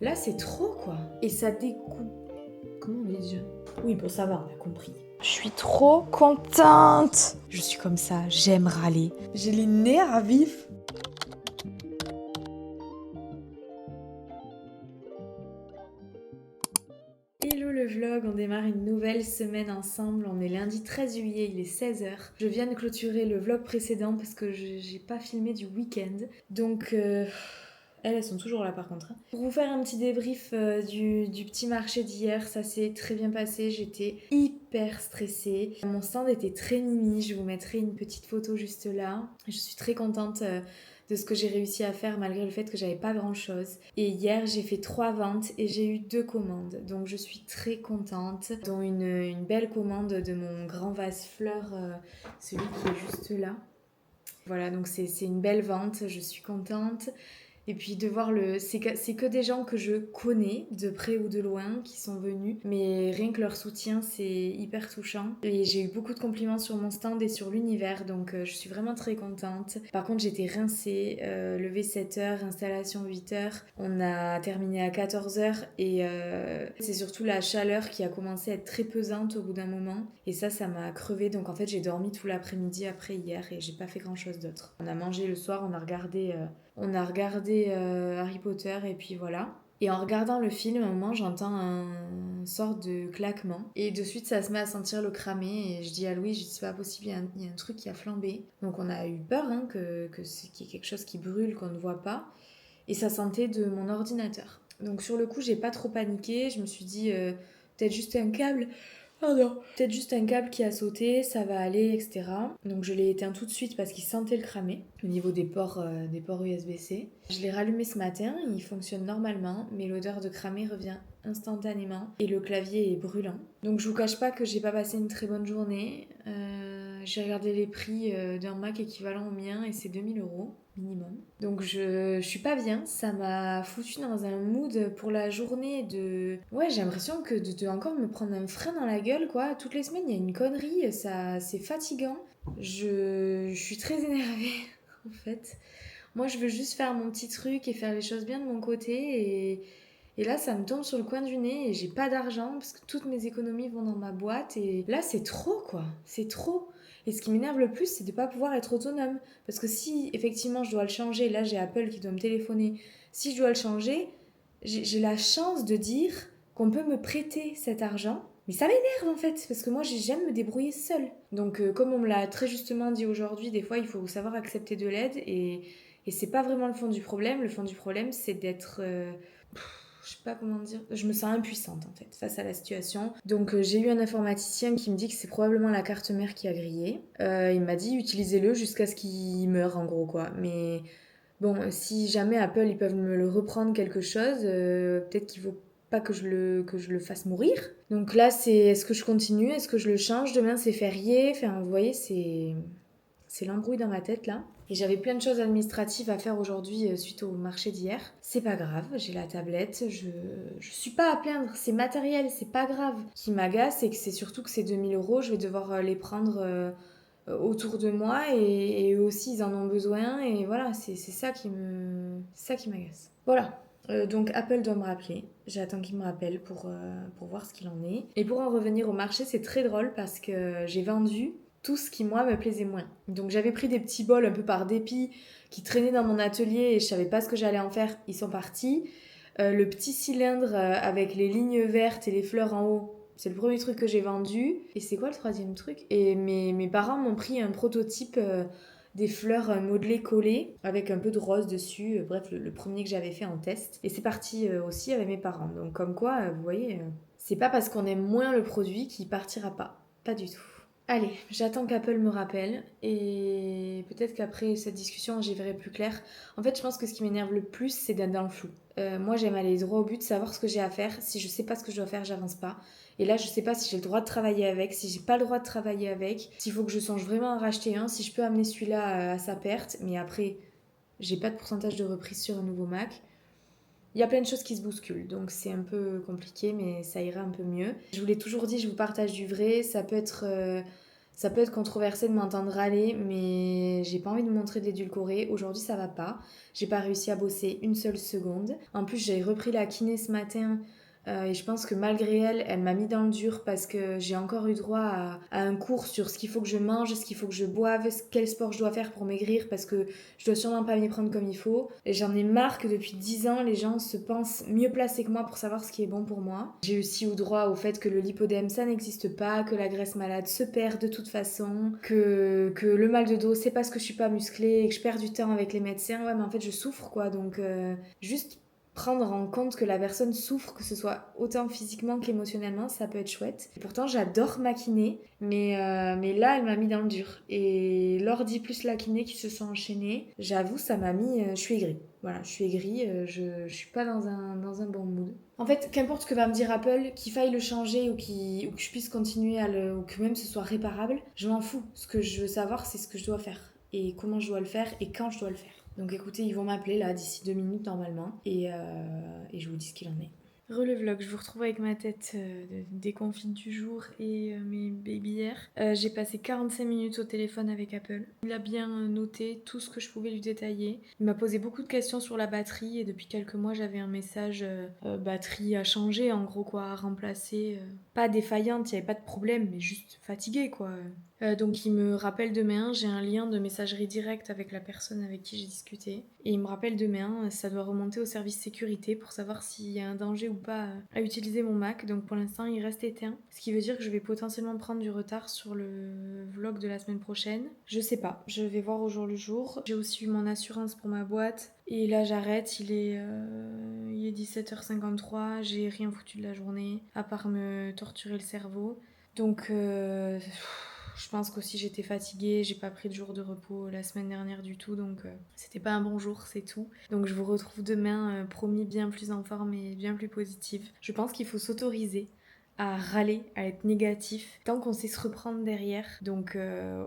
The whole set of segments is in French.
Là, c'est trop, quoi. Et ça découpe. Comment on dit déjà? Oui, bon, ça va, on a compris. Je suis trop contente. Je suis comme ça, j'aime râler. J'ai les nerfs à vif. Hello le vlog, on démarre une nouvelle semaine ensemble. On est lundi 13 juillet, il est 16h. Je viens de clôturer le vlog précédent parce que j'ai pas filmé du week-end. Donc, elles sont toujours là par contre. Pour vous faire un petit débrief du petit marché d'hier, ça s'est très bien passé. J'étais hyper stressée. Mon stand était très mimi. Je vous mettrai une petite photo juste là. Je suis très contente de ce que j'ai réussi à faire malgré le fait que j'avais pas grand chose. Et hier, j'ai fait 3 ventes et j'ai eu 2 commandes. Donc je suis très contente. Dont une belle commande de mon grand vase fleurs, celui qui est juste là. Voilà, donc c'est une belle vente, je suis contente. Et puis de voir c'est que des gens que je connais, de près ou de loin, qui sont venus. Mais rien que leur soutien, c'est hyper touchant. Et j'ai eu beaucoup de compliments sur mon stand et sur l'univers, donc je suis vraiment très contente. Par contre, j'étais rincée, lever 7h, installation 8h. On a terminé à 14h et c'est surtout la chaleur qui a commencé à être très pesante au bout d'un moment. Et ça m'a crevé. Donc en fait, j'ai dormi tout l'après-midi après hier et j'ai pas fait grand-chose d'autre. On a mangé le soir, on a regardé Harry Potter et puis voilà. Et en regardant le film, à un moment, j'entends un sorte de claquement. Et de suite, ça se met à sentir le cramer. Et je dis à Louis, je dis, c'est pas possible, il y a un truc qui a flambé. Donc on a eu peur qu'il y ait quelque chose qui brûle, qu'on ne voit pas. Et ça sentait de mon ordinateur. Donc sur le coup, j'ai pas trop paniqué. Je me suis dit, peut-être juste un câble. Oh non. Peut-être juste un câble qui a sauté, ça va aller, etc. Donc je l'ai éteint tout de suite parce qu'il sentait le cramer au niveau des ports USB-C. Je l'ai rallumé ce matin, il fonctionne normalement, mais l'odeur de cramer revient instantanément et le clavier est brûlant. Donc je vous cache pas que j'ai pas passé une très bonne journée. J'ai regardé les prix d'un Mac équivalent au mien et c'est 2000 € minimum. Donc je suis pas bien, ça m'a foutu dans un mood pour la journée de... Ouais, j'ai l'impression que de encore me prendre un frein dans la gueule, quoi. Toutes les semaines, il y a une connerie, ça, c'est fatigant. Je suis très énervée, en fait. Moi, je veux juste faire mon petit truc et faire les choses bien de mon côté et là, ça me tombe sur le coin du nez et j'ai pas d'argent parce que toutes mes économies vont dans ma boîte et là, c'est trop, quoi. C'est trop. Et ce qui m'énerve le plus, c'est de pas pouvoir être autonome. Parce que si effectivement je dois le changer, là j'ai Apple qui doit me téléphoner, si je dois le changer, j'ai la chance de dire qu'on peut me prêter cet argent. Mais ça m'énerve en fait, parce que moi j'aime me débrouiller seule. Donc comme on me l'a très justement dit aujourd'hui, des fois il faut savoir accepter de l'aide et c'est pas vraiment le fond du problème. Le fond du problème c'est d'être... je sais pas comment dire, je me sens impuissante en fait face à la situation. Donc j'ai eu un informaticien qui me dit que c'est probablement la carte mère qui a grillé. Il m'a dit utilisez-le jusqu'à ce qu'il meure en gros quoi. Mais bon, si jamais Apple ils peuvent me le reprendre quelque chose, peut-être qu'il faut pas que je le fasse mourir. Donc là c'est est-ce que je continue, est-ce que je le change, demain c'est férié, enfin vous voyez c'est l'embrouille dans ma tête là. Et j'avais plein de choses administratives à faire aujourd'hui suite au marché d'hier. C'est pas grave, j'ai la tablette, je suis pas à plaindre, c'est matériel, c'est pas grave. Ce qui m'agace, c'est que c'est surtout que ces 2000 €, je vais devoir les prendre autour de moi et eux aussi ils en ont besoin et voilà, c'est ça qui m'agace. Voilà. Donc Apple doit me rappeler. J'attends qu'il me rappelle pour voir ce qu'il en est. Et pour en revenir au marché, c'est très drôle parce que j'ai vendu tout ce qui moi me plaisait moins. Donc j'avais pris des petits bols un peu par dépit qui traînaient dans mon atelier et je savais pas ce que j'allais en faire, ils sont partis. Le petit cylindre avec les lignes vertes et les fleurs en haut, c'est le premier truc que j'ai vendu. Et c'est quoi le troisième truc? Et mes parents m'ont pris un prototype des fleurs modelées collées avec un peu de rose dessus. Bref, le premier que j'avais fait en test. Et c'est parti aussi avec mes parents. Donc comme quoi, vous voyez, c'est pas parce qu'on aime moins le produit qu'il partira pas. Pas du tout. Allez, j'attends qu'Apple me rappelle et peut-être qu'après cette discussion j'y verrai plus clair. En fait, je pense que ce qui m'énerve le plus, c'est d'être dans le flou. Moi, j'aime aller droit au but, savoir ce que j'ai à faire. Si je sais pas ce que je dois faire, j'avance pas. Et là, je sais pas si j'ai le droit de travailler avec, si j'ai pas le droit de travailler avec, s'il faut que je songe vraiment à racheter un, si je peux amener celui-là à sa perte. Mais après, j'ai pas de pourcentage de reprise sur un nouveau Mac. Il y a plein de choses qui se bousculent, donc c'est un peu compliqué, mais ça ira un peu mieux. Je vous l'ai toujours dit, je vous partage du vrai. Ça peut être controversé de m'entendre râler, mais j'ai pas envie de me montrer de l'édulcoré. Aujourd'hui, ça va pas. J'ai pas réussi à bosser une seule seconde. En plus, j'ai repris la kiné ce matin. Et je pense que malgré elle, elle m'a mis dans le dur parce que j'ai encore eu droit à un cours sur ce qu'il faut que je mange, ce qu'il faut que je boive, quel sport je dois faire pour maigrir parce que je dois sûrement pas m'y prendre comme il faut. Et j'en ai marre que depuis 10 ans, les gens se pensent mieux placés que moi pour savoir ce qui est bon pour moi. J'ai aussi eu droit au fait que le lipodème ça n'existe pas, que la graisse malade se perd de toute façon, que le mal de dos c'est parce que je suis pas musclée et que je perds du temps avec les médecins. Ouais, mais en fait je souffre quoi, donc juste prendre en compte que la personne souffre, que ce soit autant physiquement qu'émotionnellement, ça peut être chouette. Et pourtant, j'adore ma kiné, mais là, elle m'a mis dans le dur. Et l'ordi plus la kiné qui se sont enchaînés, j'avoue, ça m'a mis... je suis aigrie. Voilà, je suis aigrie, je suis pas dans un bon mood. En fait, qu'importe ce que va me dire Apple, qu'il faille le changer ou que je puisse continuer ou que même ce soit réparable, je m'en fous. Ce que je veux savoir, c'est ce que je dois faire. Et comment je dois le faire et quand je dois le faire. Donc écoutez, ils vont m'appeler là d'ici 2 minutes normalement et je vous dis ce qu'il en est. Le vlog, je vous retrouve avec ma tête déconfite du jour et mes babyères. J'ai passé 45 minutes au téléphone avec Apple. Il a bien noté tout ce que je pouvais lui détailler. Il m'a posé beaucoup de questions sur la batterie et depuis quelques mois j'avais un message batterie à changer en gros quoi, à remplacer. Pas défaillante, il n'y avait pas de problème mais juste fatiguée quoi. Donc il me rappelle demain, j'ai un lien de messagerie directe avec la personne avec qui j'ai discuté. Et il me rappelle demain, ça doit remonter au service sécurité pour savoir s'il y a un danger ou pas à utiliser mon Mac. Donc pour l'instant il reste éteint. Ce qui veut dire que je vais potentiellement prendre du retard sur le vlog de la semaine prochaine. Je sais pas, je vais voir au jour le jour. J'ai aussi eu mon assurance pour ma boîte. Et là j'arrête, il est 17h53, j'ai rien foutu de la journée à part me torturer le cerveau. Donc je pense qu'aussi j'étais fatiguée, j'ai pas pris de jour de repos la semaine dernière du tout, donc c'était pas un bon jour, c'est tout. Donc je vous retrouve demain, promis bien plus en forme et bien plus positive. Je pense qu'il faut s'autoriser à râler, à être négatif, tant qu'on sait se reprendre derrière. Donc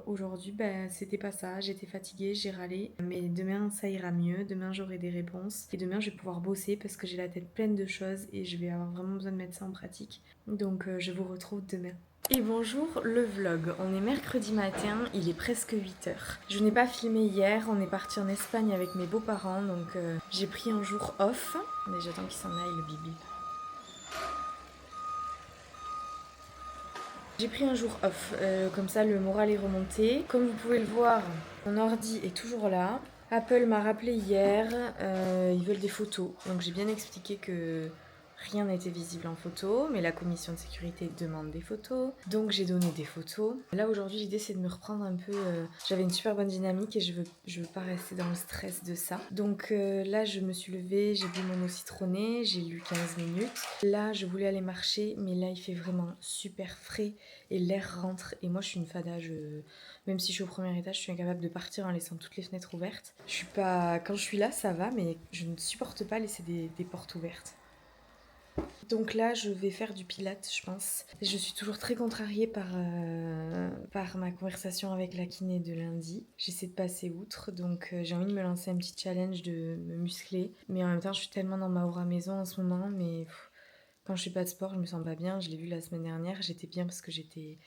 aujourd'hui, c'était pas ça, j'étais fatiguée, j'ai râlé. Mais demain, ça ira mieux, demain j'aurai des réponses. Et demain, je vais pouvoir bosser parce que j'ai la tête pleine de choses et je vais avoir vraiment besoin de mettre ça en pratique. Donc je vous retrouve demain. Et bonjour le vlog, on est mercredi matin, il est presque 8h. Je n'ai pas filmé hier, on est parti en Espagne avec mes beaux-parents, donc j'ai pris un jour off. Mais j'attends qu'il s'en aille le bibi. J'ai pris un jour off, comme ça le moral est remonté. Comme vous pouvez le voir, mon ordi est toujours là. Apple m'a rappelé hier, ils veulent des photos. Donc j'ai bien expliqué que rien n'était visible en photo, mais la commission de sécurité demande des photos. Donc j'ai donné des photos. Là aujourd'hui l'idée c'est de me reprendre un peu. J'avais une super bonne dynamique et je veux pas rester dans le stress de ça. Donc là je me suis levée, j'ai bu mon eau citronnée, j'ai lu 15 minutes. Là je voulais aller marcher, mais là il fait vraiment super frais et l'air rentre. Et moi je suis une fada, même si je suis au premier étage, je suis incapable de partir en laissant toutes les fenêtres ouvertes. Je suis pas... Quand je suis là ça va, mais je ne supporte pas laisser des portes ouvertes. Donc là, je vais faire du pilates, je pense. Je suis toujours très contrariée par ma conversation avec la kiné de lundi. J'essaie de passer outre, donc j'ai envie de me lancer un petit challenge de me muscler. Mais en même temps, je suis tellement dans ma aura maison en ce moment, mais quand je fais pas de sport, je me sens pas bien. Je l'ai vu la semaine dernière, j'étais bien parce que j'étais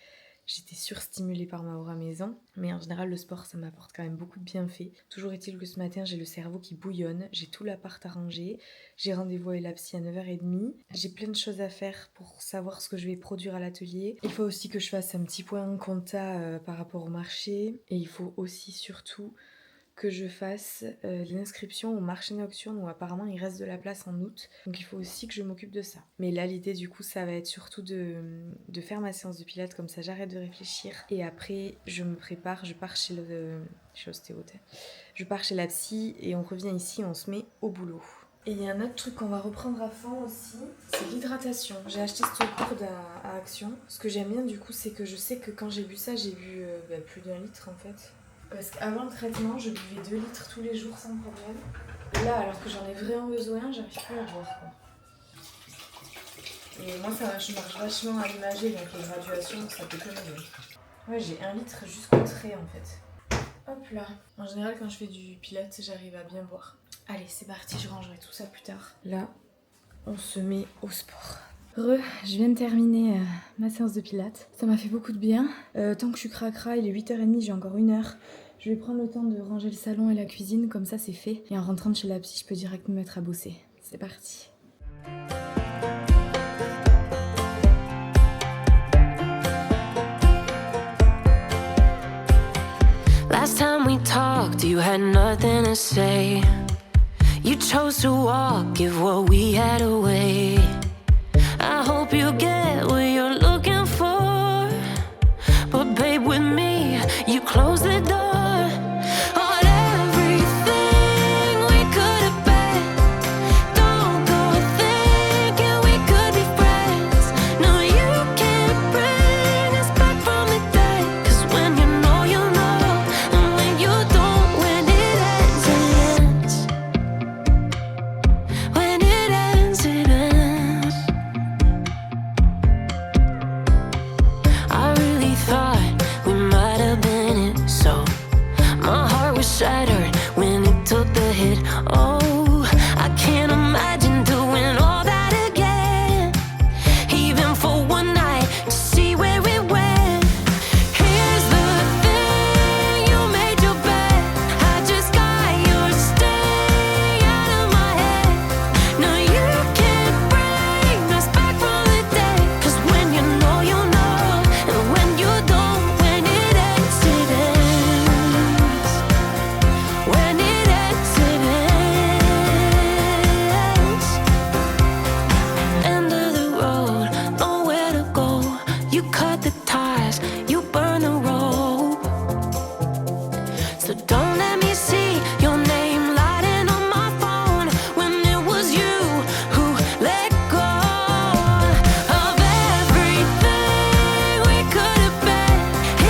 surstimulée par ma aura maison, mais en général le sport ça m'apporte quand même beaucoup de bienfaits. Toujours est-il que ce matin j'ai le cerveau qui bouillonne, j'ai tout l'appart à ranger, j'ai rendez-vous avec la psy à 9h30, j'ai plein de choses à faire pour savoir ce que je vais produire à l'atelier. Il faut aussi que je fasse un petit point en compta par rapport au marché, et il faut aussi surtout que je fasse l'inscription au marché nocturne où apparemment il reste de la place en août. Donc il faut aussi que je m'occupe de ça. Mais là l'idée du coup ça va être surtout de faire ma séance de pilates, comme ça j'arrête de réfléchir. Et après je me prépare, je pars chez l'ostéopathie. Je pars chez la psy et on revient ici, on se met au boulot. Et il y a un autre truc qu'on va reprendre à fond aussi, c'est l'hydratation. J'ai acheté ce gourde à Action. Ce que j'aime bien du coup c'est que je sais que quand j'ai bu ça, j'ai bu plus d'1 litre en fait. Parce qu'avant le traitement, je buvais 2 litres tous les jours sans problème. Et là, alors que j'en ai vraiment besoin, j'arrive plus à boire quoi. Et moi, je marche vachement à l'imager, donc les graduations, ça peut que m'aider. Ouais, j'ai 1 litre jusqu'au trait en fait. Hop là. En général, quand je fais du pilates, j'arrive à bien boire. Allez, c'est parti, je rangerai tout ça plus tard. Là, on se met au sport. Je viens de terminer ma séance de pilates. Ça m'a fait beaucoup de bien. Tant que je suis cracra, il est 8h30, j'ai encore 1 heure. Je vais prendre le temps de ranger le salon et la cuisine, comme ça c'est fait. Et en rentrant de chez la psy, je peux direct me mettre à bosser. C'est parti. Last time we talked, you had nothing to say. You chose to walk, give what we had away. I hope you get what you're looking for. But babe, with me, you close the door on everything we could have been. Don't go thinking we could be friends. No, you can't bring us back from the dead. 'Cause when you know, you know. And when you don't, when it ends, it ends. When it ends, it ends. I really thought we might have been it, so my heart was shattered when it took the hit. Oh, I can't imagine doing all that again, even for one night to see where it went. Here's the thing, you made your bed, I just got your stay out of my head. No, you can't bring us back from the dead. 'Cause when you know, you know. And when you don't, when it ends, it ends. When it ends, it ends. End of the road, nowhere to go. You cut the ties, you burn the rope. So don't let me see your name lighting on my phone when it was you who let go of everything we could have been.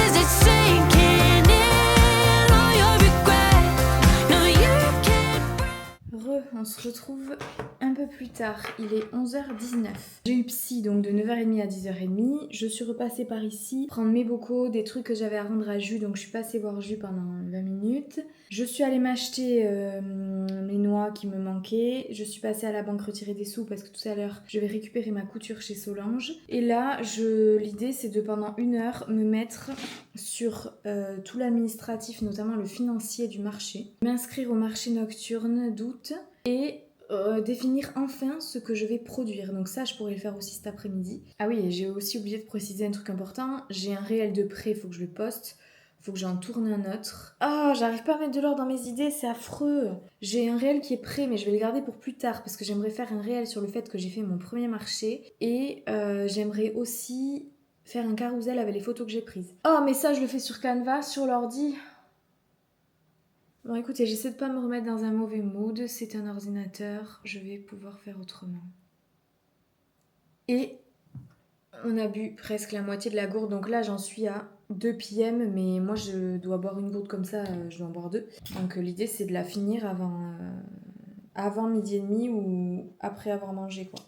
Is it sinking in all your regret? No, you can't. On se retrouve un peu plus tard, il est 11h19. J'ai eu psy donc de 9h30 à 10h30. Je suis repassée par ici, prendre mes bocaux, des trucs que j'avais à rendre à Jus, donc je suis passée voir Jus pendant 20 minutes. Je suis allée m'acheter les noix qui me manquaient. Je suis passée à la banque retirer des sous parce que tout à l'heure je vais récupérer ma couture chez Solange. Et là, l'idée c'est de pendant 1 heure me mettre sur tout l'administratif, notamment le financier du marché, m'inscrire au marché nocturne d'août et définir enfin ce que je vais produire. Donc ça, je pourrais le faire aussi cet après-midi. Ah oui, et j'ai aussi oublié de préciser un truc important. J'ai un réel de prêt, il faut que je le poste. Faut que j'en tourne un autre. Ah, j'arrive pas à mettre de l'ordre dans mes idées, c'est affreux. J'ai un réel qui est prêt, mais je vais le garder pour plus tard parce que j'aimerais faire un réel sur le fait que j'ai fait mon premier marché et j'aimerais aussi faire un carrousel avec les photos que j'ai prises. Oh, mais ça, je le fais sur Canva, sur l'ordi. Bon, écoutez, j'essaie de pas me remettre dans un mauvais mood. C'est un ordinateur, je vais pouvoir faire autrement. Et on a bu presque la moitié de la gourde, donc là, j'en suis à 2 PM, mais moi, je dois boire une gourde comme ça, je dois en boire 2. Donc l'idée, c'est de la finir avant 12h30 ou après avoir mangé, quoi.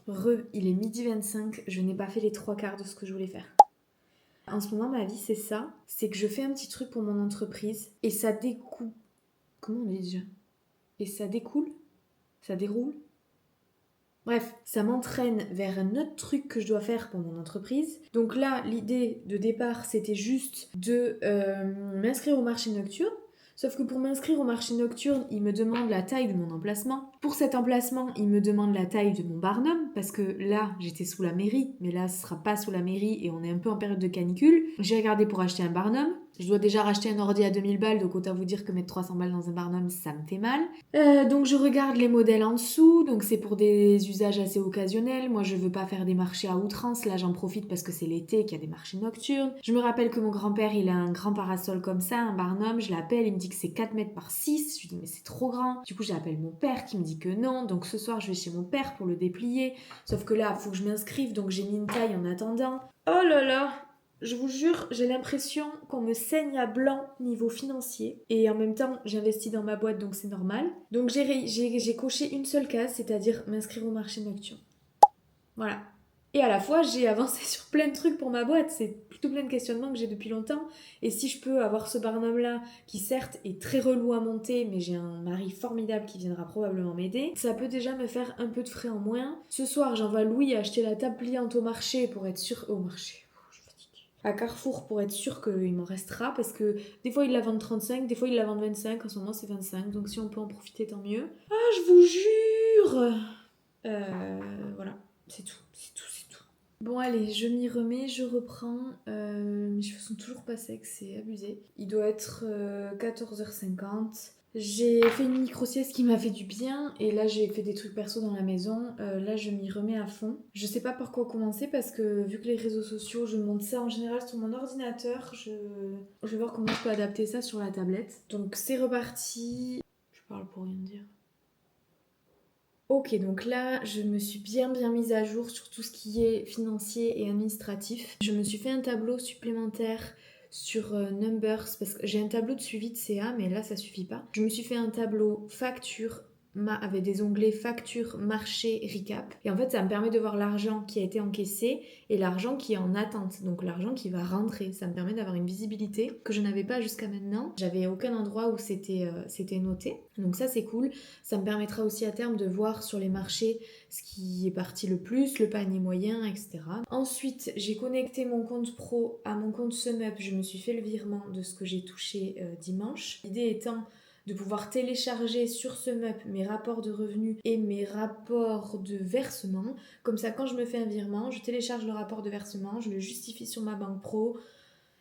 Il est 12h25, je n'ai pas fait les 3/4 de ce que je voulais faire. En ce moment, ma vie, c'est ça. C'est que je fais un petit truc pour mon entreprise et ça découle. Comment on dit déjà ? Et ça découle ? Ça déroule ? Bref, ça m'entraîne vers un autre truc que je dois faire pour mon entreprise. Donc là, l'idée de départ, c'était juste de m'inscrire au marché nocturne. Sauf que pour m'inscrire au marché nocturne, il me demande la taille de mon emplacement. Pour cet emplacement, il me demande la taille de mon barnum, parce que là, j'étais sous la mairie, mais là, ce sera pas sous la mairie et on est un peu en période de canicule. J'ai regardé pour acheter un barnum. Je dois déjà racheter un ordi à 2000 balles, donc autant vous dire que mettre 300 balles dans un barnum, ça me fait mal. Donc je regarde les modèles en dessous, donc c'est pour des usages assez occasionnels. Moi, je veux pas faire des marchés à outrance, là j'en profite parce que c'est l'été, qu'il y a des marchés nocturnes. Je me rappelle que mon grand-père, il a un grand parasol comme ça, un barnum, je l'appelle, il me dit que c'est 4 mètres par 6, je lui dis mais c'est trop grand. Du coup, j'appelle mon père qui me dit que non, donc ce soir je vais chez mon père pour le déplier. Sauf que là, faut que je m'inscrive, donc j'ai mis une taille en attendant. Oh là là! Je vous jure, j'ai l'impression qu'on me saigne à blanc niveau financier. Et en même temps, j'investis dans ma boîte, donc c'est normal. Donc j'ai coché une seule case, c'est-à-dire m'inscrire au marché nocturne. Voilà. Et à la fois, j'ai avancé sur plein de trucs pour ma boîte. C'est plutôt plein de questionnements que j'ai depuis longtemps. Et si je peux avoir ce Barnum-là, qui certes est très relou à monter, mais j'ai un mari formidable qui viendra probablement m'aider, ça peut déjà me faire un peu de frais en moins. Ce soir, j'envoie Louis acheter la table pliante au marché pour être sûr... Au marché, je suis fatiguée. À Carrefour pour être sûr qu'il m'en restera, parce que des fois, ils la vendent 35, des fois, ils la vendent 25. En ce moment, c'est 25. Donc si on peut en profiter, tant mieux. Ah, je vous jure. Voilà, c'est tout. Bon allez, je m'y remets, je reprends. Mes cheveux sont toujours pas secs, c'est abusé. Il doit être 14h50. J'ai fait une micro-sieste qui m'a fait du bien et là j'ai fait des trucs perso dans la maison. Là je m'y remets à fond. Je sais pas par quoi commencer parce que vu que les réseaux sociaux, je monte ça en général sur mon ordinateur, je vais voir comment je peux adapter ça sur la tablette. Donc c'est reparti. Je parle pour rien dire. Ok, donc là, je me suis bien mise à jour sur tout ce qui est financier et administratif. Je me suis fait un tableau supplémentaire sur Numbers parce que j'ai un tableau de suivi de CA, mais là, ça suffit pas. Je me suis fait un tableau facture avec des onglets facture, marché, recap. Et en fait, ça me permet de voir l'argent qui a été encaissé et l'argent qui est en attente. Donc l'argent qui va rentrer. Ça me permet d'avoir une visibilité que je n'avais pas jusqu'à maintenant. J'avais aucun endroit où c'était noté. Donc ça, c'est cool. Ça me permettra aussi à terme de voir sur les marchés ce qui est parti le plus, le panier moyen, etc. Ensuite, j'ai connecté mon compte pro à mon compte SumUp. Je me suis fait le virement de ce que j'ai touché dimanche. L'idée étant de pouvoir télécharger sur SumUp mes rapports de revenus et mes rapports de versement. Comme ça, quand je me fais un virement, je télécharge le rapport de versement, je le justifie sur ma banque pro.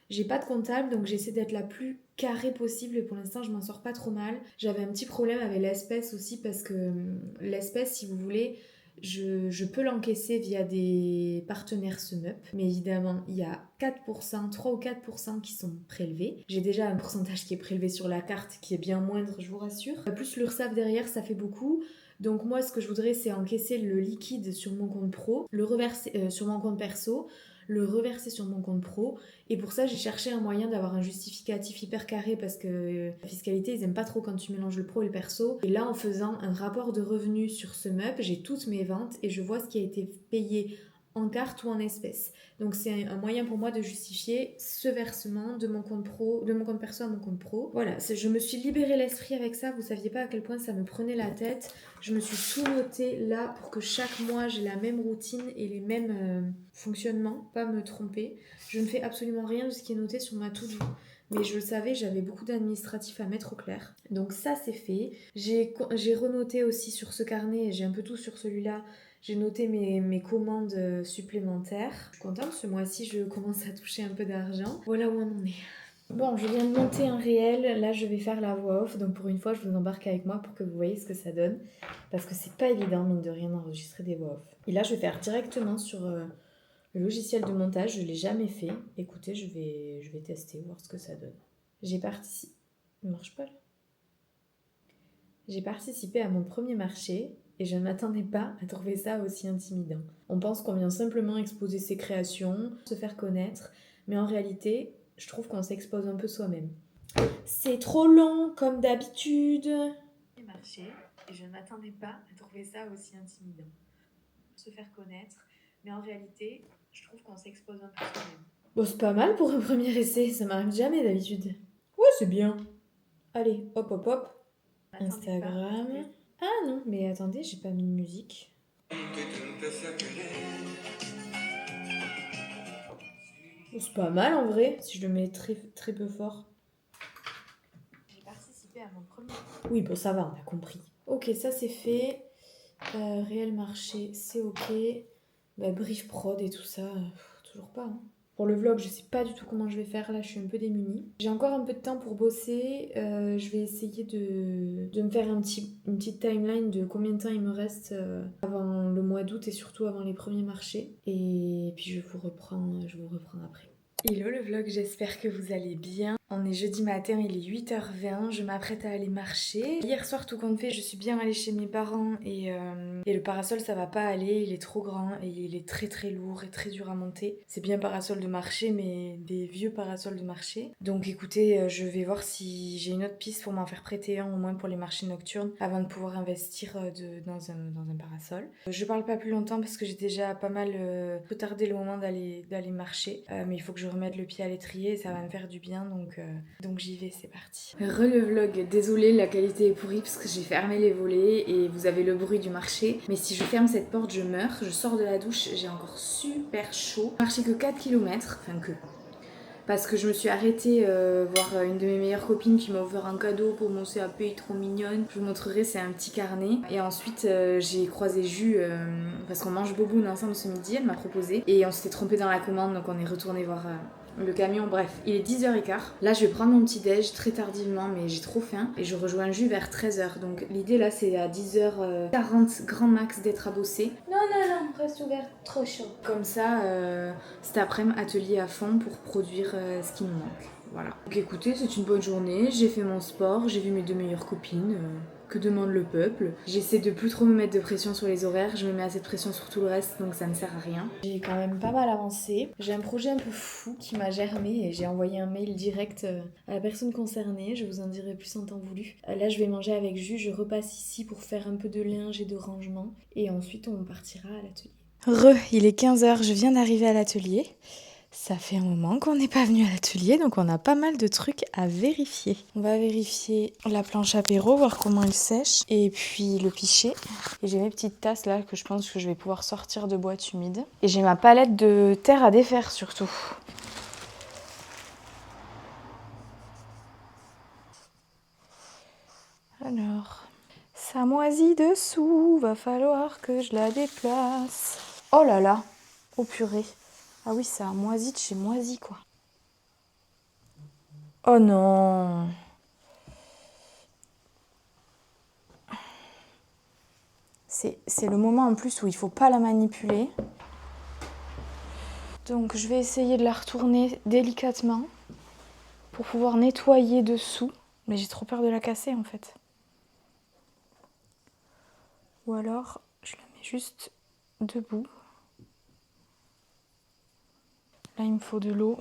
J'ai pas de comptable, donc j'essaie d'être la plus carrée possible et pour l'instant, je m'en sors pas trop mal. J'avais un petit problème avec l'espèce aussi parce que l'espèce, si vous voulez, je peux l'encaisser via des partenaires SumUp, mais évidemment, il y a 4%, 3 ou 4% qui sont prélevés. J'ai déjà un pourcentage qui est prélevé sur la carte qui est bien moindre, je vous rassure. Plus l'URSSAF derrière, ça fait beaucoup. Donc moi, ce que je voudrais, c'est encaisser le liquide sur mon compte pro, le reverser sur mon compte perso, le reverser sur mon compte pro. Et pour ça, j'ai cherché un moyen d'avoir un justificatif hyper carré parce que la fiscalité, ils aiment pas trop quand tu mélanges le pro et le perso. Et là, en faisant un rapport de revenus sur SumUp, j'ai toutes mes ventes et je vois ce qui a été payé en carte ou en espèces. Donc c'est un moyen pour moi de justifier ce versement de mon compte pro, de mon compte perso à mon compte pro. Voilà, je me suis libéré l'esprit avec ça. Vous saviez pas à quel point ça me prenait la tête. Je me suis tout noté là pour que chaque mois j'ai la même routine et les mêmes fonctionnements, pas me tromper. Je ne fais absolument rien de ce qui est noté sur ma to-do. Mais je le savais, j'avais beaucoup d'administratifs à mettre au clair. Donc ça, c'est fait. J'ai renoté aussi sur ce carnet, j'ai un peu tout sur celui-là. J'ai noté mes commandes supplémentaires. Je suis contente, ce mois-ci, je commence à toucher un peu d'argent. Voilà où on en est. Bon, je viens de monter un réel. Là, je vais faire la voix off. Donc pour une fois, je vous embarque avec moi pour que vous voyez ce que ça donne. Parce que c'est pas évident, mine de rien, d'enregistrer des voix off. Et là, je vais faire directement sur... le logiciel de montage, je ne l'ai jamais fait. Écoutez, je vais tester, voir ce que ça donne. J'ai participé... Il ne marche pas là. J'ai participé à mon premier marché et je ne m'attendais pas à trouver ça aussi intimidant. On pense qu'on vient simplement exposer ses créations, se faire connaître, mais en réalité, je trouve qu'on s'expose un peu soi-même. C'est trop long, comme d'habitude. J'ai marché et je ne m'attendais pas à trouver ça aussi intimidant. Se faire connaître, mais en réalité, je trouve qu'on s'expose un peu soi-même. Bon, c'est pas mal pour un premier essai, ça m'arrive jamais d'habitude. Ouais, c'est bien. Allez, hop, hop, hop. Instagram. Ah non, mais attendez, j'ai pas mis de musique. Oh, c'est pas mal en vrai, si je le mets très, très peu fort. J'ai participé à mon premier... Oui, bon, ça va, on a compris. Ok, ça c'est fait. Réel marché, c'est ok. Brief prod et tout ça, toujours pas. Hein. Pour le vlog, je sais pas du tout comment je vais faire. Là, je suis un peu démunie. J'ai encore un peu de temps pour bosser. Je vais essayer de me faire une petite timeline de combien de temps il me reste avant le mois d'août et surtout avant les premiers marchés. Et puis je vous reprends après. Hello le vlog, j'espère que vous allez bien. On est jeudi matin, il est 8h20, je m'apprête à aller marcher. Hier soir, tout compte fait, je suis bien allée chez mes parents et le parasol ça va pas aller, il est trop grand et il est très très lourd et très dur à monter. C'est bien parasol de marché mais des vieux parasols de marché. Donc écoutez, je vais voir si j'ai une autre piste pour m'en faire prêter un au moins pour les marchés nocturnes avant de pouvoir investir dans un parasol. Je parle pas plus longtemps parce que j'ai déjà pas mal retardé le moment d'aller marcher. Mais il faut que je remette le pied à l'étrier et ça va me faire du bien donc j'y vais, c'est parti. Le vlog, désolée la qualité est pourrie parce que j'ai fermé les volets et vous avez le bruit du marché. Mais si je ferme cette porte je meurs, je sors de la douche, j'ai encore super chaud. J'ai marché que 4 km, enfin que... Parce que je me suis arrêtée voir une de mes meilleures copines qui m'a offert un cadeau pour mon CAP, il est trop mignonne. Je vous montrerai, c'est un petit carnet. Et ensuite j'ai croisé Jus parce qu'on mange boboon ensemble ce midi, elle m'a proposé. Et on s'était trompé dans la commande donc on est retourné voir le camion. Bref, il est 10h15. Là je vais prendre mon petit déj très tardivement mais j'ai trop faim. Et je rejoins Jus vers 13h. Donc l'idée là c'est à 10h40 grand max d'être à bosser. Non, reste ouvert, trop chaud. Comme ça, cet après-midi, atelier à fond pour produire ce qui me manque. Voilà. Donc écoutez, c'est une bonne journée. J'ai fait mon sport, j'ai vu mes 2 meilleures copines. Que demande le peuple? J'essaie de plus trop me mettre de pression sur les horaires. Je me mets assez de pression sur tout le reste, donc ça ne sert à rien. J'ai quand même pas mal avancé. J'ai un projet un peu fou qui m'a germé et j'ai envoyé un mail direct à la personne concernée. Je vous en dirai plus en temps voulu. Là, je vais manger avec Jus. Je repasse ici pour faire un peu de linge et de rangement. Et ensuite, on partira à l'atelier. Il est 15h. Je viens d'arriver à l'atelier. Ça fait un moment qu'on n'est pas venu à l'atelier, donc on a pas mal de trucs à vérifier. On va vérifier la planche apéro, voir comment elle sèche, et puis le pichet. Et j'ai mes petites tasses là que je pense que je vais pouvoir sortir de boîtes humides. Et j'ai ma palette de terre à défaire surtout. Alors, ça moisit dessous, va falloir que je la déplace. Oh là là, oh purée. Ah oui, ça a moisi de chez moisi, quoi. Oh non. C'est le moment en plus où il faut pas la manipuler. Donc je vais essayer de la retourner délicatement pour pouvoir nettoyer dessous. Mais j'ai trop peur de la casser en fait. Ou alors je la mets juste debout. Là il me faut de l'eau.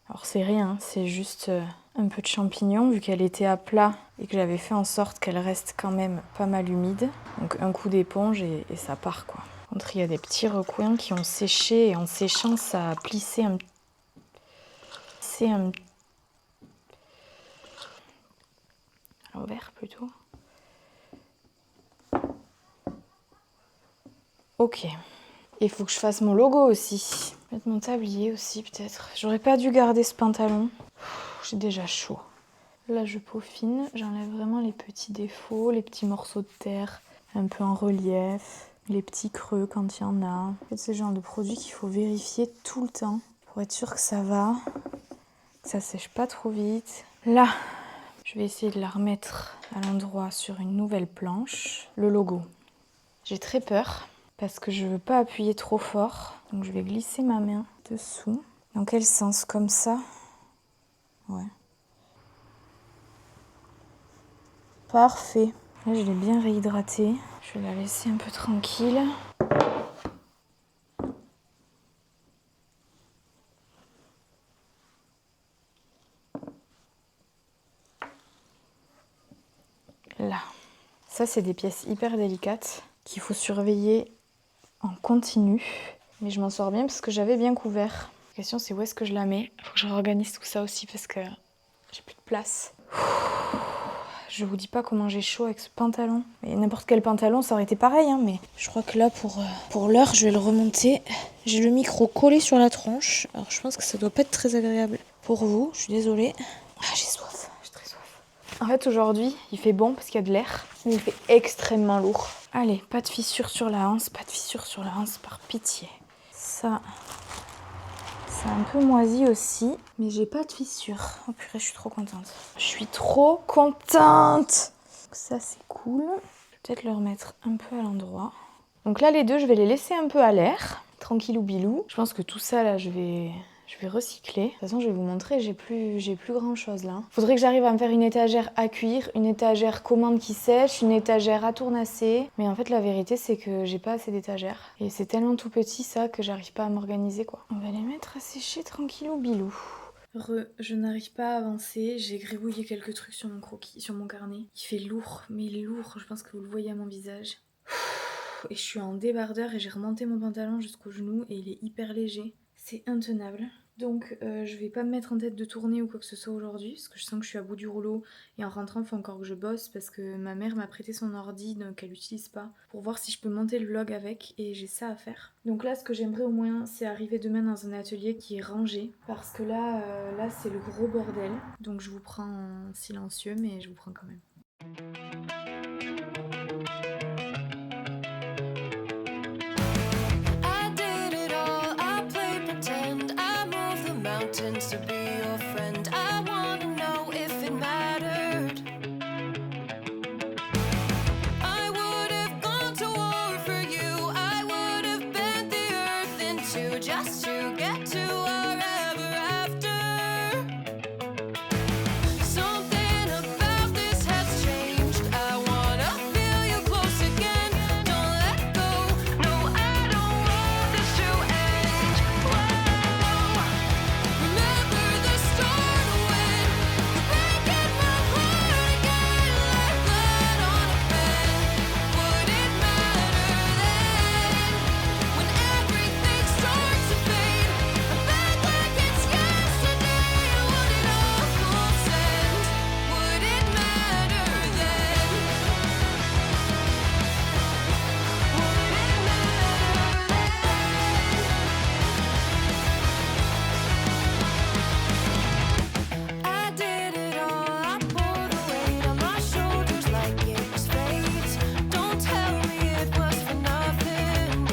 Alors c'est rien, c'est juste un peu de champignons vu qu'elle était à plat et que j'avais fait en sorte qu'elle reste quand même pas mal humide. Donc un coup d'éponge et ça part quoi. Par contre il y a des petits recoins qui ont séché et en séchant ça a plissé un à l'envers plutôt. Ok. Il faut que je fasse mon logo aussi. Mettre mon tablier aussi peut-être. J'aurais pas dû garder ce pantalon. J'ai déjà chaud. Là je peaufine, j'enlève vraiment les petits défauts, les petits morceaux de terre un peu en relief, les petits creux quand il y en a. En fait, c'est le genre de produit qu'il faut vérifier tout le temps pour être sûr que ça va, que ça sèche pas trop vite. Là, je vais essayer de la remettre à l'endroit sur une nouvelle planche. Le logo. J'ai très peur parce que je veux pas appuyer trop fort. Donc je vais glisser ma main dessous. Dans quel sens? Comme ça? Ouais. Parfait. Là, je l'ai bien réhydratée. Je vais la laisser un peu tranquille. Là. Ça, c'est des pièces hyper délicates qu'il faut surveiller en continu. Mais je m'en sors bien parce que j'avais bien couvert. La question, c'est où est-ce que je la mets. Il faut que je réorganise tout ça aussi parce que j'ai plus de place. Je vous dis pas comment j'ai chaud avec ce pantalon. Mais n'importe quel pantalon, ça aurait été pareil. Hein, mais je crois que là, pour l'heure, je vais le remonter. J'ai le micro collé sur la tronche. Alors, je pense que ça doit pas être très agréable pour vous. Je suis désolée. Ah, j'ai soif. J'ai très soif. En fait, aujourd'hui, il fait bon parce qu'il y a de l'air. Mais il fait extrêmement lourd. Allez, pas de fissure sur la hanse. Pas de fissure sur la hanse, par pitié. Ça... C'est un peu moisi aussi, mais j'ai pas de fissure. Oh purée, je suis trop contente. Je suis trop contente. Ça, c'est cool. Peut-être le remettre un peu à l'endroit. Donc là, les deux, je vais les laisser un peu à l'air, tranquillou bilou. Je pense que tout ça, là, je vais recycler. De toute façon, je vais vous montrer, j'ai plus grand chose là. Faudrait que j'arrive à me faire une étagère à cuire, une étagère commande qui sèche, une étagère à tournasser. Mais en fait, la vérité, c'est que j'ai pas assez d'étagères. Et c'est tellement tout petit ça que j'arrive pas à m'organiser quoi. On va les mettre à sécher tranquillou bilou. Je n'arrive pas à avancer, j'ai gribouillé quelques trucs sur mon croquis, sur mon carnet. Il fait lourd, mais lourd, je pense que vous le voyez à mon visage. Et je suis en débardeur et j'ai remonté mon pantalon jusqu'au genou et il est hyper léger. C'est intenable. Donc je vais pas me mettre en tête de tourner ou quoi que ce soit aujourd'hui parce que je sens que je suis à bout du rouleau et en rentrant il faut encore que je bosse parce que ma mère m'a prêté son ordi donc elle l'utilise pas pour voir si je peux monter le vlog avec et j'ai ça à faire. Donc là ce que j'aimerais au moins c'est arriver demain dans un atelier qui est rangé parce que là c'est le gros bordel donc je vous prends en silencieux mais je vous prends quand même. To be your friend, I wanna know if it mattered. I would have gone to war for you. I would have bent the earth in two just to get to our ever after. Something about this has changed. I wanna feel you close again. Don't let go. No, I don't want this to end. Whoa. Remember the start when you're breaking my heart again like blood on a pen. Would it matter then when everything starts to fade? I'm back like it's yesterday. What it all will send. Would it matter then? Would it matter then? I did it all, I pulled the weight on my shoulders like it was fate. Don't tell me it was for nothing.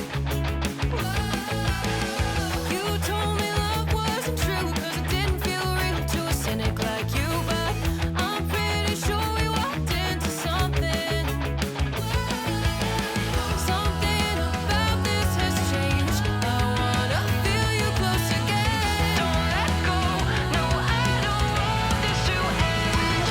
You told me love wasn't true cause it didn't feel real to a cynic like you. But I'm pretty sure we walked into something. Something about this has changed. I wanna feel you close again. Don't let go. No, I don't want this to end.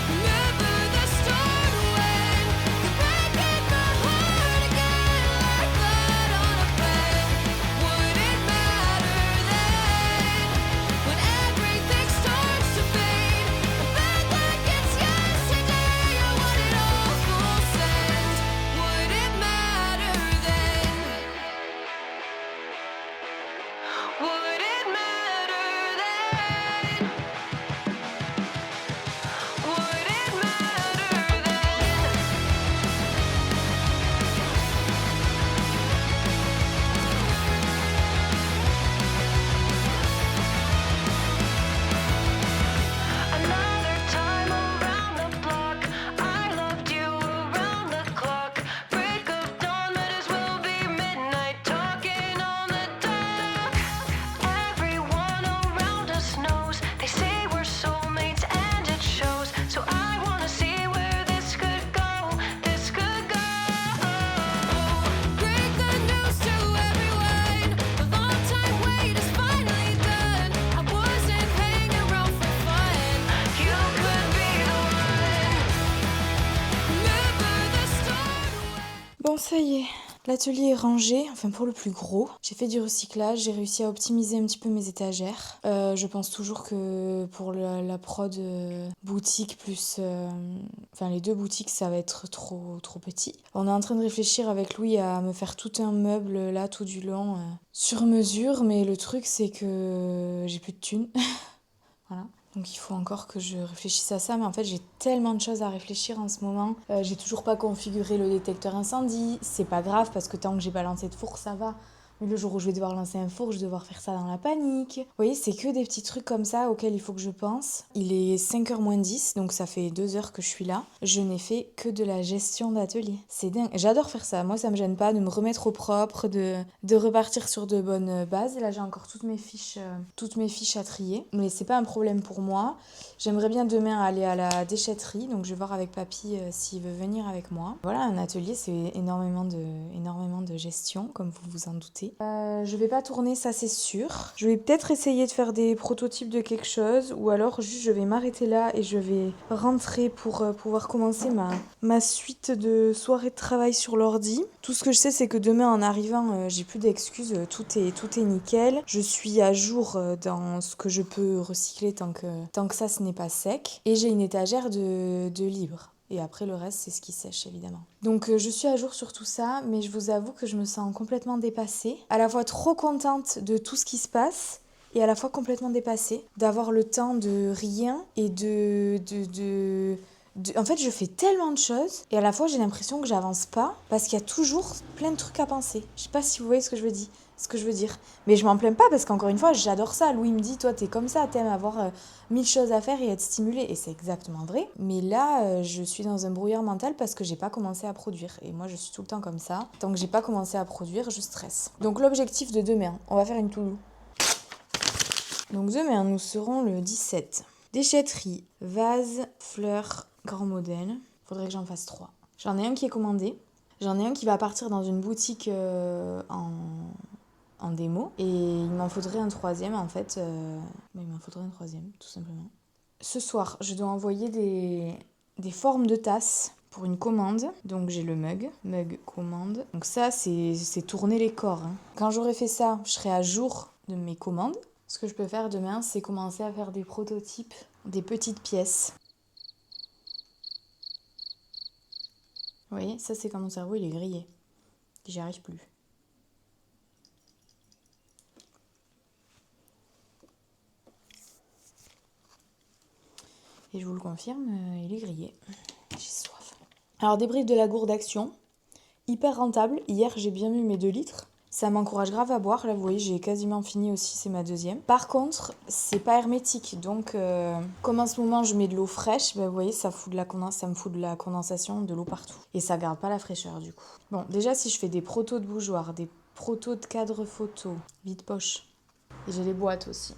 Remember the start when you're breaking my heart again like blood on a pen. Would it matter then when everything starts to fade? I'm back like it's yesterday. I want it all full send. Would it matter then? Would it matter then? Would it matter then? Another time around the block, I loved you around the clock. Break of dawn, might as well be midnight, talking on the dock. Everyone around us knows, they say we're soulmates and it shows. So I wanna see where this could go, this could go. Break the news to everyone, the long time wait is finally done. I wasn't hanging around for fun, you could be the one. Remember the start when. Bon, ça y est, l'atelier est rangé, enfin pour le plus gros. J'ai fait du recyclage, j'ai réussi à optimiser un petit peu mes étagères. Je pense toujours que pour la prod boutique plus... Enfin les deux boutiques, ça va être trop petit. On est en train de réfléchir avec Louis à me faire tout un meuble là, tout du long, sur mesure. Mais le truc, c'est que j'ai plus de thunes. Voilà. Donc il faut encore que je réfléchisse à ça, mais en fait j'ai tellement de choses à réfléchir en ce moment. J'ai toujours pas configuré le détecteur incendie, c'est pas grave parce que tant que j'ai pas lancé de four ça va. Mais le jour où je vais devoir lancer un four, je vais devoir faire ça dans la panique. Vous voyez, c'est que des petits trucs comme ça auxquels il faut que je pense. Il est 5h moins 10, donc ça fait 2 heures que je suis là. Je n'ai fait que de la gestion d'atelier. C'est dingue. J'adore faire ça. Moi, ça me gêne pas de me remettre au propre, de repartir sur de bonnes bases. Là, j'ai encore toutes mes fiches à trier. Mais c'est pas un problème pour moi. J'aimerais bien demain aller à la déchetterie, donc je vais voir avec papy s'il veut venir avec moi. Voilà, un atelier, c'est énormément de gestion, comme vous vous en doutez. Je vais pas tourner, ça c'est sûr. Je vais peut-être essayer de faire des prototypes de quelque chose, ou alors juste je vais m'arrêter là et je vais rentrer pour pouvoir commencer ma suite de soirée de travail sur l'ordi. Tout ce que je sais, c'est que demain en arrivant, j'ai plus d'excuses, tout est nickel. Je suis à jour dans ce que je peux recycler tant que ça ce n'est pas sec. Et j'ai une étagère de livres. Et après, le reste, c'est ce qui sèche, évidemment. Donc, je suis à jour sur tout ça, mais je vous avoue que je me sens complètement dépassée. À la fois trop contente de tout ce qui se passe, et à la fois complètement dépassée. D'avoir le temps de rien, et en fait, je fais tellement de choses, et à la fois, j'ai l'impression que j'avance pas, parce qu'il y a toujours plein de trucs à penser. Je sais pas si vous voyez ce que je veux dire. Mais je m'en plains pas, parce qu'encore une fois, j'adore ça. Louis me dit, toi, t'es comme ça, t'aimes avoir 1000 choses à faire et être stimulée. Et c'est exactement vrai. Mais là, je suis dans un brouillard mental parce que j'ai pas commencé à produire. Et moi, je suis tout le temps comme ça. Tant que j'ai pas commencé à produire, je stresse. Donc, l'objectif de demain, on va faire une to-do. Donc, demain, nous serons le 17. Déchetterie, vase, fleurs, grand modèle. Faudrait que j'en fasse 3. J'en ai un qui est commandé. J'en ai un qui va partir dans une boutique en démo. Et il m'en faudrait un troisième, en fait. Il m'en faudrait un troisième, tout simplement. Ce soir, je dois envoyer des formes de tasses pour une commande. Donc j'ai le mug commande. Donc ça, c'est tourner les corps. Hein. Quand j'aurai fait ça, je serai à jour de mes commandes. Ce que je peux faire demain, c'est commencer à faire des prototypes, des petites pièces. Vous voyez, ça c'est quand mon cerveau il est grillé. J'y arrive plus. Et je vous le confirme, il est grillé. J'ai soif. Alors, débrief de la gourde action. Hyper rentable. Hier, j'ai bien mis mes 2 litres. Ça m'encourage grave à boire. Là, vous voyez, j'ai quasiment fini aussi. C'est ma deuxième. Par contre, c'est pas hermétique. Donc, comme en ce moment, je mets de l'eau fraîche, vous voyez, ça me fout de la condensation, de l'eau partout. Et ça garde pas la fraîcheur, du coup. Bon, déjà, si je fais des protos de bougeoir, des protos de cadre photo, vide poche. Et j'ai les boîtes aussi.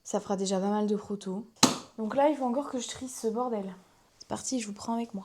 Ça fera déjà pas mal de protos. Donc là, il faut encore que je trie ce bordel. C'est parti, je vous prends avec moi.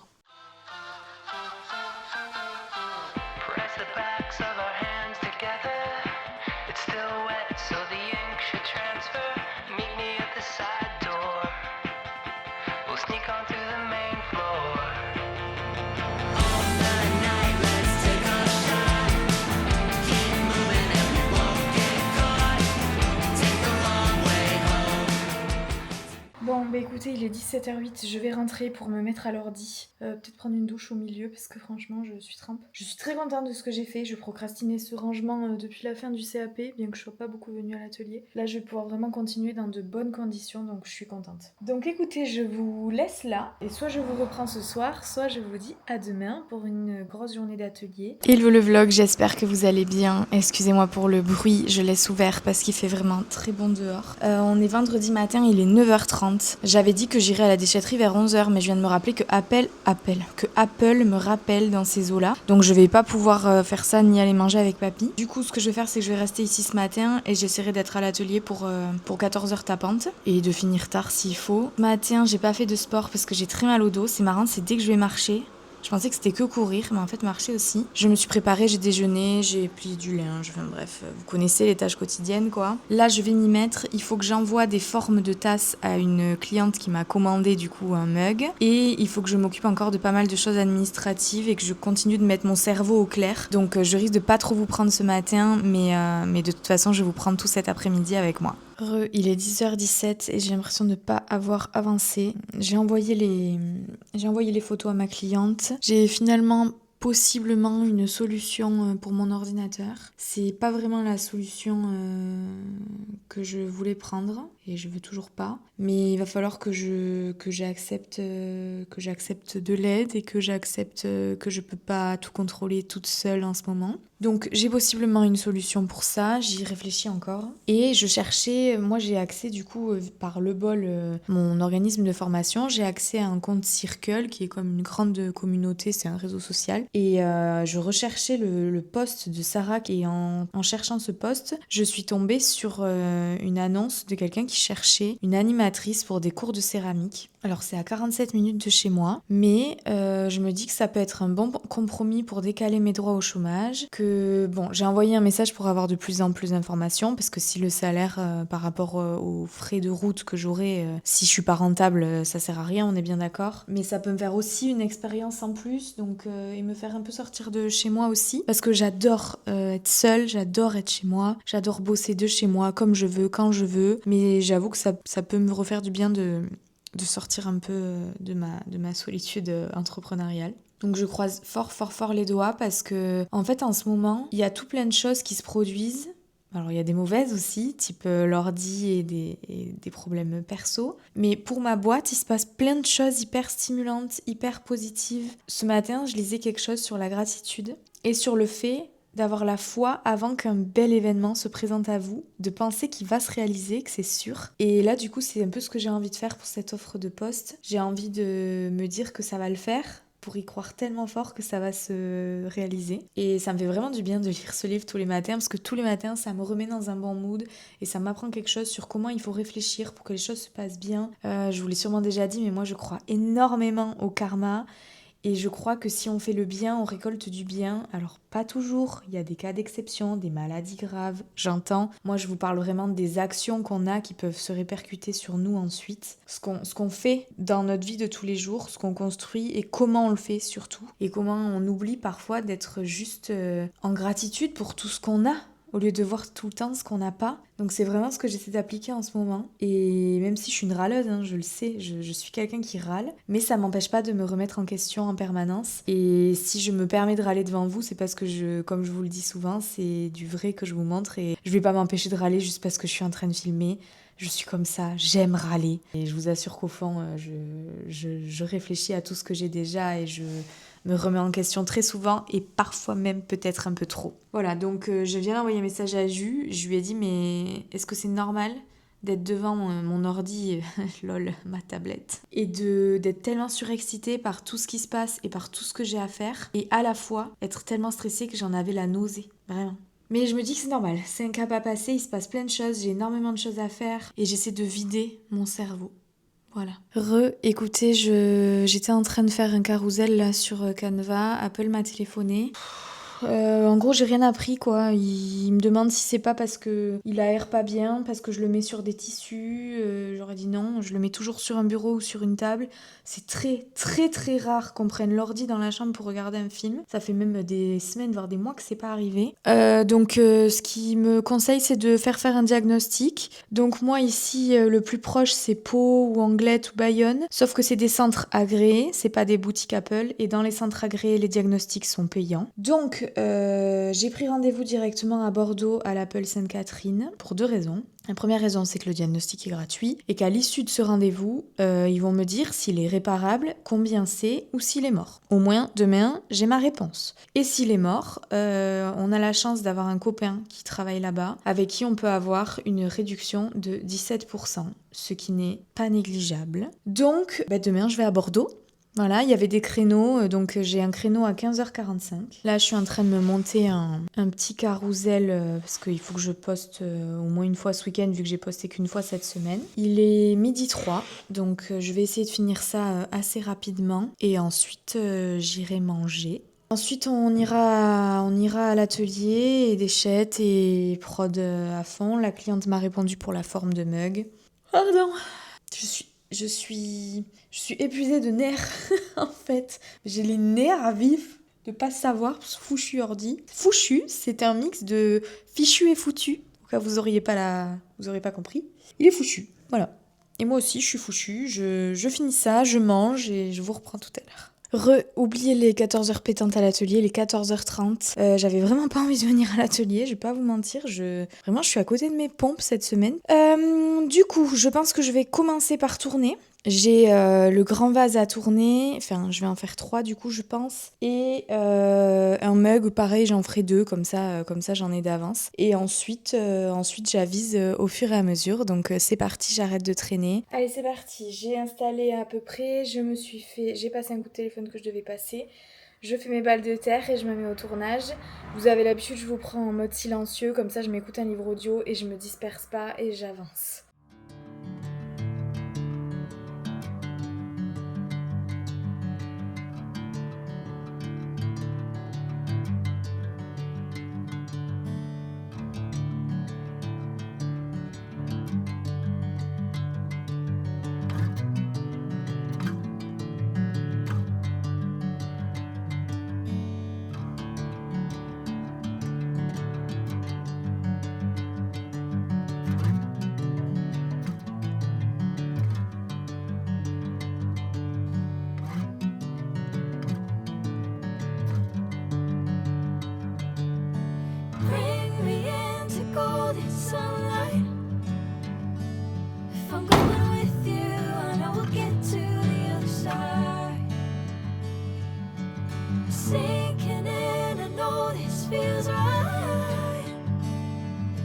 Bon, bah écoutez, il est 17h08, je vais rentrer pour me mettre à l'ordi. Peut-être prendre une douche au milieu parce que franchement, je suis trempe. Je suis très contente de ce que j'ai fait. Je procrastinais ce rangement depuis la fin du CAP, bien que je sois pas beaucoup venue à l'atelier. Là, je vais pouvoir vraiment continuer dans de bonnes conditions, donc je suis contente. Donc écoutez, je vous laisse là, et soit je vous reprends ce soir, soit je vous dis à demain pour une grosse journée d'atelier. Hello le vlog, j'espère que vous allez bien. Excusez-moi pour le bruit, je laisse ouvert parce qu'il fait vraiment très bon dehors. On est vendredi matin, il est 9h30. J'avais dit que j'irais à la déchetterie vers 11h, mais je viens de me rappeler que Apple me rappelle dans ces eaux-là. Donc je vais pas pouvoir faire ça ni aller manger avec papy. Du coup, ce que je vais faire, c'est que je vais rester ici ce matin et j'essaierai d'être à l'atelier pour 14h tapante et de finir tard s'il faut. Ce matin, j'ai pas fait de sport parce que j'ai très mal au dos. C'est marrant, c'est dès que je vais marcher. Je pensais que c'était que courir, mais en fait marcher aussi. Je me suis préparée, j'ai déjeuné, j'ai plié du linge, enfin bref, vous connaissez les tâches quotidiennes quoi. Là je vais m'y mettre, il faut que j'envoie des formes de tasses à une cliente qui m'a commandé du coup un mug. Et il faut que je m'occupe encore de pas mal de choses administratives et que je continue de mettre mon cerveau au clair. Donc je risque de pas trop vous prendre ce matin, mais de toute façon je vais vous prendre tout cet après-midi avec moi. Il est 10h17 et j'ai l'impression de ne pas avoir avancé. J'ai envoyé les photos à ma cliente. J'ai finalement possiblement une solution pour mon ordinateur. C'est pas vraiment la solution que je voulais prendre. et je veux toujours pas. Mais il va falloir que j'accepte de l'aide et que j'accepte que je peux pas tout contrôler toute seule en ce moment. Donc j'ai possiblement une solution pour ça, j'y réfléchis encore. Et je cherchais, moi j'ai accès du coup par le bol, mon organisme de formation, j'ai accès à un compte Circle qui est comme une grande communauté, c'est un réseau social. Et je recherchais le post de Sarah et en cherchant ce post, je suis tombée sur une annonce de quelqu'un qui cherchait une animatrice pour des cours de céramique. Alors c'est à 47 minutes de chez moi, mais je me dis que ça peut être un bon compromis pour décaler mes droits au chômage, j'ai envoyé un message pour avoir de plus en plus d'informations, parce que si le salaire par rapport aux frais de route que j'aurai, si je suis pas rentable, ça sert à rien, on est bien d'accord. Mais ça peut me faire aussi une expérience en plus, donc et me faire un peu sortir de chez moi aussi, parce que j'adore être seule, j'adore être chez moi, j'adore bosser de chez moi comme je veux, quand je veux, mais j'avoue que ça peut me refaire du bien de sortir un peu de ma solitude entrepreneuriale. Donc je croise fort les doigts parce que en fait en ce moment, il y a tout plein de choses qui se produisent. Alors il y a des mauvaises aussi, type l'ordi et des problèmes perso. Mais pour ma boîte, il se passe plein de choses hyper stimulantes, hyper positives. Ce matin, je lisais quelque chose sur la gratitude et sur le fait d'avoir la foi avant qu'un bel événement se présente à vous, de penser qu'il va se réaliser, que c'est sûr. Et là, du coup, c'est un peu ce que j'ai envie de faire pour cette offre de poste. J'ai envie de me dire que ça va le faire, pour y croire tellement fort que ça va se réaliser. Et ça me fait vraiment du bien de lire ce livre tous les matins, parce que tous les matins, ça me remet dans un bon mood et ça m'apprend quelque chose sur comment il faut réfléchir pour que les choses se passent bien. Je vous l'ai sûrement déjà dit, mais moi, je crois énormément au karma. Et je crois que si on fait le bien, on récolte du bien. Alors pas toujours, il y a des cas d'exception, des maladies graves, j'entends. Moi je vous parle vraiment des actions qu'on a qui peuvent se répercuter sur nous ensuite. Ce qu'on fait dans notre vie de tous les jours, ce qu'on construit et comment on le fait surtout. Et comment on oublie parfois d'être juste en gratitude pour tout ce qu'on a, au lieu de voir tout le temps ce qu'on n'a pas. Donc c'est vraiment ce que j'essaie d'appliquer en ce moment. Et même si je suis une râleuse, je le sais, je suis quelqu'un qui râle, mais ça m'empêche pas de me remettre en question en permanence. Et si je me permets de râler devant vous, c'est parce que comme je vous le dis souvent, c'est du vrai que je vous montre et je vais pas m'empêcher de râler juste parce que je suis en train de filmer. Je suis comme ça, j'aime râler. Et je vous assure qu'au fond, je réfléchis à tout ce que j'ai déjà et je me remets en question très souvent et parfois même peut-être un peu trop. Voilà, donc je viens d'envoyer un message à Ju, je lui ai dit mais est-ce que c'est normal d'être devant mon ordi, lol, ma tablette, et d'être tellement surexcitée par tout ce qui se passe et par tout ce que j'ai à faire, et à la fois être tellement stressée que j'en avais la nausée, vraiment. Mais je me dis que c'est normal, c'est un cap à passer, il se passe plein de choses, j'ai énormément de choses à faire, et j'essaie de vider mon cerveau. Voilà. Écoutez, j'étais en train de faire un carrousel là sur Canva, Apple m'a téléphoné. En gros, j'ai rien appris quoi. Il me demande si c'est pas parce que il aère pas bien, parce que je le mets sur des tissus. J'aurais dit non, je le mets toujours sur un bureau ou sur une table. C'est très rare qu'on prenne l'ordi dans la chambre pour regarder un film. Ça fait même des semaines, voire des mois que c'est pas arrivé. Donc, ce qu'il me conseille, c'est de faire un diagnostic. Donc moi ici, le plus proche, c'est Pau ou Anglette ou Bayonne. Sauf que c'est des centres agréés, c'est pas des boutiques Apple. Et dans les centres agréés, les diagnostics sont payants. Donc, j'ai pris rendez-vous directement à Bordeaux à l'Apple Sainte-Catherine pour 2 raisons. La première raison, c'est que le diagnostic est gratuit et qu'à l'issue de ce rendez-vous, ils vont me dire s'il est réparable, combien c'est ou s'il est mort. Au moins, demain, j'ai ma réponse. Et s'il est mort, on a la chance d'avoir un copain qui travaille là-bas, avec qui on peut avoir une réduction de 17%, ce qui n'est pas négligeable. Donc, demain, je vais à Bordeaux. Voilà, il y avait des créneaux, donc j'ai un créneau à 15h45. Là, je suis en train de me monter un petit carrousel parce qu'il faut que je poste au moins une fois ce week-end vu que j'ai posté qu'une fois cette semaine. Il est 12h03, donc je vais essayer de finir ça assez rapidement et ensuite j'irai manger. Ensuite, on ira à l'atelier et déchette et prod à fond. La cliente m'a répondu pour la forme de mug. Pardon, je suis épuisée de nerfs, en fait. J'ai les nerfs à vif de pas savoir, fouchu ordi. Fouchu, c'est un mix de fichu et foutu. Au cas où vous auriez pas compris. Il est fouchu, voilà. Et moi aussi, je suis fouchu. Je finis ça, je mange et je vous reprends tout à l'heure. Oubliez les 14h pétantes à l'atelier, les 14h30. J'avais vraiment pas envie de venir à l'atelier, je vais pas vous mentir. Vraiment, je suis à côté de mes pompes cette semaine. Du coup, je pense que je vais commencer par tourner. J'ai le grand vase à tourner, enfin je vais en faire 3 du coup je pense, et un mug, pareil j'en ferai 2, comme ça j'en ai d'avance. Et ensuite j'avise au fur et à mesure, donc c'est parti, j'arrête de traîner. Allez c'est parti, j'ai installé à peu près, j'ai passé un coup de téléphone que je devais passer. Je fais mes balles de terre et je me mets au tournage. Vous avez l'habitude, je vous prends en mode silencieux, comme ça je m'écoute un livre audio et je me disperse pas et j'avance. Bring me into golden sunlight. If I'm going with you, I know we'll get to the other side. Sinking in, I know this feels right.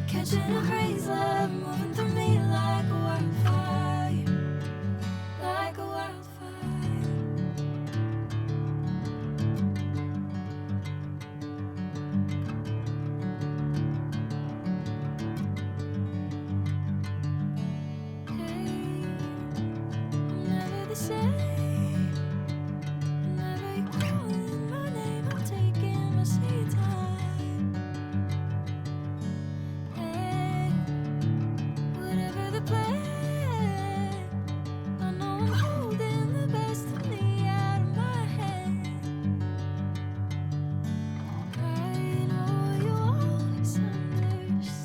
Catching a haze, love moving through me like a wildfire, like a wildfire. Never the same. Whenever you're calling my name, I'm taking my sweet time. Hey, whatever the plan, I know I'm holding the best of me out of my hand. I know you always understand.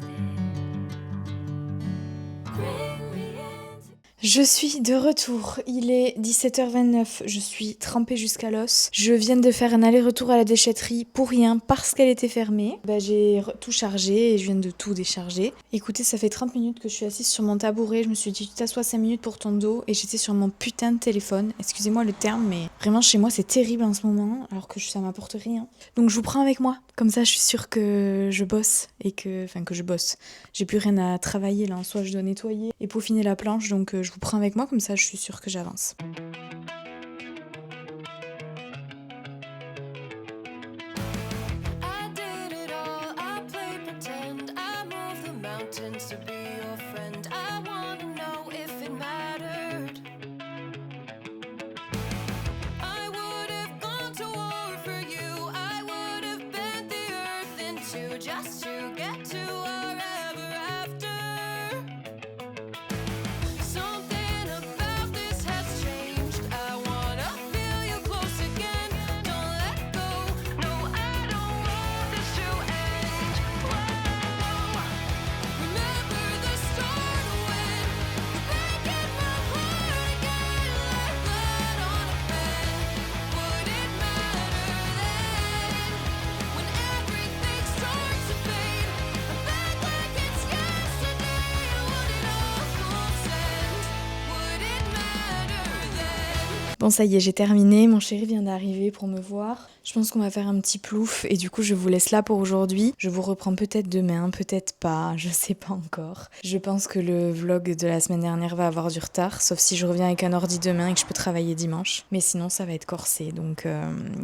Bring me into. Je suis de retour, il est 17h29, je suis trempée jusqu'à l'os. Je viens de faire un aller-retour à la déchetterie pour rien parce qu'elle était fermée. J'ai tout chargé et je viens de tout décharger. Écoutez, ça fait 30 minutes que je suis assise sur mon tabouret, je me suis dit tu t'assois 5 minutes pour ton dos et j'étais sur mon putain de téléphone. Excusez-moi le terme mais vraiment chez moi c'est terrible en ce moment alors que ça m'apporte rien. Donc je vous prends avec moi, comme ça je suis sûre que je bosse et que je bosse. J'ai plus rien à travailler là, en soi je dois nettoyer et peaufiner la planche donc je vous prends avec moi, comme ça je suis sûre que j'avance. I did it all, I played pretend, I moved the mountains to be your friend. I wanna know if it mattered. I would have gone to war for you, I would have bent the earth in two just to get to our ever after. Something about this has changed, I wanna feel you close again. Don't let go, no I don't want this to end. Whoa. Remember the start when you're breaking my heart again like blood on a pen. Would it matter then when everything starts to fade? I'm back like it's yesterday. Would it all consent? Would it matter then? Bon ça y est, j'ai terminé, mon chéri vient d'arriver pour me voir. Je pense qu'on va faire un petit plouf et du coup je vous laisse là pour aujourd'hui. Je vous reprends peut-être demain, peut-être pas, je sais pas encore. Je pense que le vlog de la semaine dernière va avoir du retard, sauf si je reviens avec un ordi demain et que je peux travailler dimanche. Mais sinon ça va être corsé, donc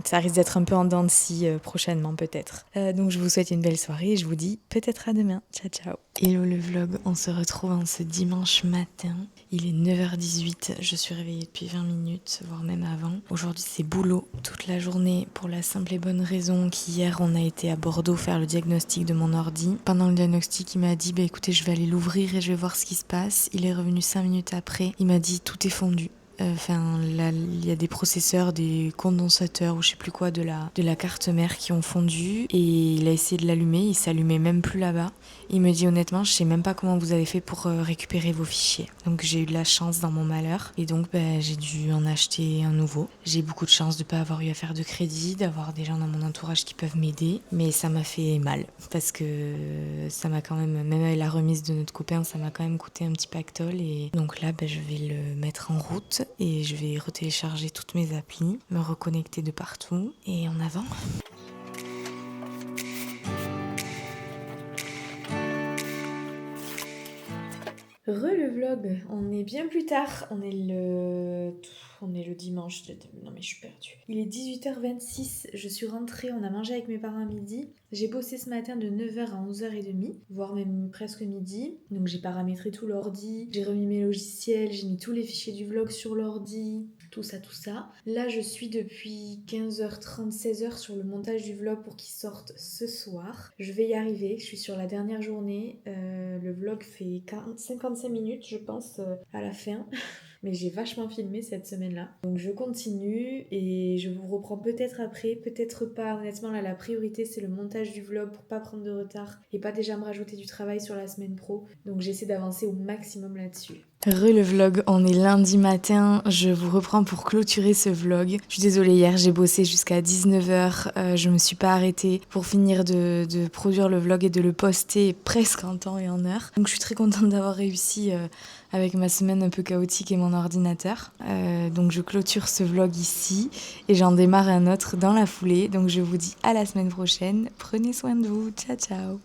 ça risque d'être un peu en dents de scie prochainement peut-être. Donc je vous souhaite une belle soirée et je vous dis peut-être à demain. Ciao ciao. Hello le vlog, on se retrouve en ce dimanche matin. Il est 9h18, je suis réveillée depuis 20 minutes, voire même avant. Aujourd'hui c'est boulot toute la journée pour la simple et bonne raison qu'hier on a été à Bordeaux faire le diagnostic de mon ordi. Pendant le diagnostic il m'a dit écoutez je vais aller l'ouvrir et je vais voir ce qui se passe. Il est revenu 5 minutes après, il m'a dit tout est fondu. Enfin, là, il y a des processeurs, des condensateurs ou je sais plus quoi de la carte mère qui ont fondu. Et il a essayé de l'allumer, il s'allumait même plus là-bas. Il me dit honnêtement, je sais même pas comment vous avez fait pour récupérer vos fichiers. Donc j'ai eu de la chance dans mon malheur et donc j'ai dû en acheter un nouveau. J'ai beaucoup de chance de pas avoir eu à faire de crédit, d'avoir des gens dans mon entourage qui peuvent m'aider. Mais ça m'a fait mal parce que ça m'a quand même avec la remise de notre copain, ça m'a quand même coûté un petit pactole. Et donc là, je vais le mettre en route et je vais retélécharger toutes mes applis, me reconnecter de partout et en avant. Le vlog, on est bien plus tard, on est le dimanche, non mais je suis perdue. Il est 18h26, je suis rentrée, on a mangé avec mes parents à midi. J'ai bossé ce matin de 9h à 11h30, voire même presque midi. Donc j'ai paramétré tout l'ordi, j'ai remis mes logiciels, j'ai mis tous les fichiers du vlog sur l'ordi, tout ça. Là je suis depuis 15h30, 16h sur le montage du vlog pour qu'il sorte ce soir. Je vais y arriver, je suis sur la dernière journée, le vlog fait 55 minutes je pense à la fin. Mais j'ai vachement filmé cette semaine-là. Donc je continue et je vous reprends peut-être après, peut-être pas. Honnêtement là la priorité c'est le montage du vlog pour pas prendre de retard et pas déjà me rajouter du travail sur la semaine pro. Donc j'essaie d'avancer au maximum là-dessus. Le vlog, on est lundi matin, je vous reprends pour clôturer ce vlog. Je suis désolée, hier j'ai bossé jusqu'à 19h, je me suis pas arrêtée pour finir de produire le vlog et de le poster presque en temps et en heure. Donc je suis très contente d'avoir réussi avec ma semaine un peu chaotique et mon ordinateur. Donc je clôture ce vlog ici et j'en démarre un autre dans la foulée. Donc je vous dis à la semaine prochaine, prenez soin de vous, ciao ciao.